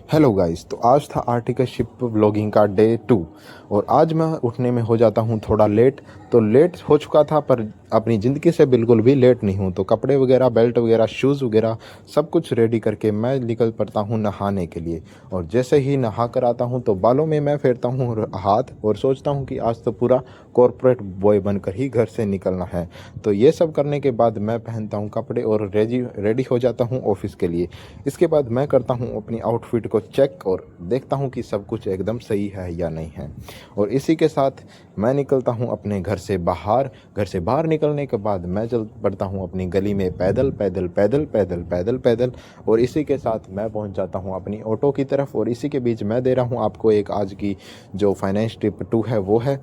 Hello guys. तो आज था आर्टिकल शिप व्लॉगिंग का डे 2 और आज मैं उठने में हो जाता हूँ थोड़ा लेट। तो लेट हो चुका था पर अपनी ज़िंदगी से बिल्कुल भी लेट नहीं हूँ। तो कपड़े वगैरह, बेल्ट वगैरह, शूज़ वगैरह सब कुछ रेडी करके मैं निकल पड़ता हूँ नहाने के लिए। और जैसे ही नहा कर आता हूँ तो बालों में मैं फेरता हूँ हाथ और सोचता हूँ कि आज तो पूरा कॉरपोरेट बॉय बनकर ही घर से निकलना है। तो ये सब करने के बाद मैं पहनता हूँ कपड़े और रेडी हो जाता हूँ ऑफिस के लिए। इसके बाद मैं करता हूँ अपनी आउटफिट को चेक और देखता हूँ कि सब कुछ एकदम सही है या नहीं है। और इसी के साथ मैं निकलता हूँ अपने घर से बाहर। घर से बाहर निकलने के बाद मैं चल पड़ता हूँ अपनी गली में पैदल पैदल पैदल पैदल पैदल पैदल। और इसी के साथ मैं पहुँच जाता हूँ अपनी ऑटो की तरफ। और इसी के बीच मैं दे रहा हूँ आपको एक आज की जो फाइनेंस टिप 2 है वो है।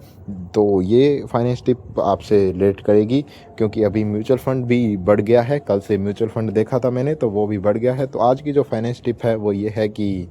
तो ये फाइनेंस टिप आपसे रिलेट करेगी क्योंकि अभी म्यूचुअल फंड भी बढ़ गया है। कल से म्यूचुअल फंड देखा था मैंने तो वो भी बढ़ गया है। तो आज की जो फाइनेंस टिप है वो ये है कि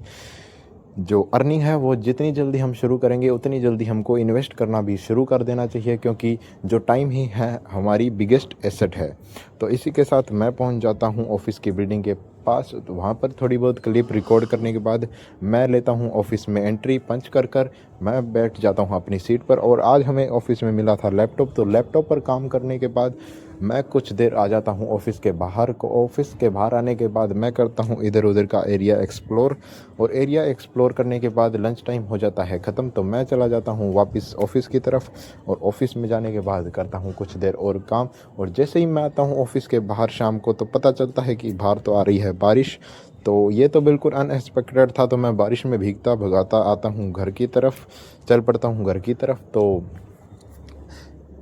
जो अर्निंग है वो जितनी जल्दी हम शुरू करेंगे उतनी जल्दी हमको इन्वेस्ट करना भी शुरू कर देना चाहिए, क्योंकि जो टाइम ही है हमारी बिगेस्ट एसेट है। तो इसी के साथ मैं पहुंच जाता हूं ऑफिस की बिल्डिंग के पास। तो वहां पर थोड़ी बहुत क्लिप रिकॉर्ड करने के बाद मैं लेता हूं ऑफिस में एंट्री पंच कर मैं बैठ जाता हूं अपनी सीट पर। और आज हमें ऑफिस में मिला था लैपटॉप। तो लैपटॉप पर काम करने के बाद मैं कुछ देर आ जाता हूं ऑफिस के बाहर को। ऑफिस के बाहर आने के बाद मैं करता हूं इधर उधर का एरिया एक्सप्लोर। और एरिया एक्सप्लोर करने के बाद लंच टाइम हो जाता है ख़त्म। तो मैं चला जाता हूं वापस ऑफिस की तरफ। और ऑफिस में जाने के बाद करता हूं कुछ देर और काम। और जैसे ही मैं आता हूं ऑफिस के बाहर शाम को तो पता चलता है कि बाहर तो आ रही है बारिश। तो ये तो बिल्कुल अनएक्सपेक्टेड था। तो मैं बारिश में भीगता भगाता आता हूँ घर की तरफ, चल पड़ता हूँ घर की तरफ। तो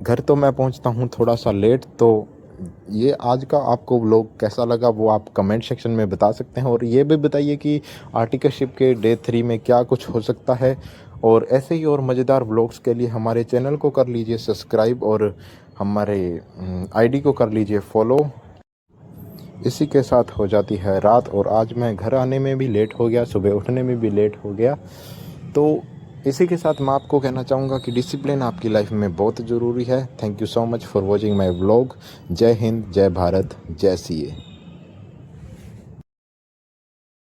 घर तो मैं पहुंचता हूं थोड़ा सा लेट। तो ये आज का आपको व्लॉग कैसा लगा वो आप कमेंट सेक्शन में बता सकते हैं। और ये भी बताइए कि आर्टिकल शिप के डे 3 में क्या कुछ हो सकता है। और ऐसे ही और मज़ेदार व्लॉग्स के लिए हमारे चैनल को कर लीजिए सब्सक्राइब और हमारे आईडी को कर लीजिए फॉलो। इसी के साथ हो जाती है रात और आज मैं घर आने में भी लेट हो गया, सुबह उठने में भी लेट हो गया। तो इसी के साथ मैं आपको कहना चाहूँगा कि डिसिप्लिन आपकी लाइफ में बहुत ज़रूरी है। Thank you so much for watching my vlog. जय हिंद, जय भारत, जय सीए।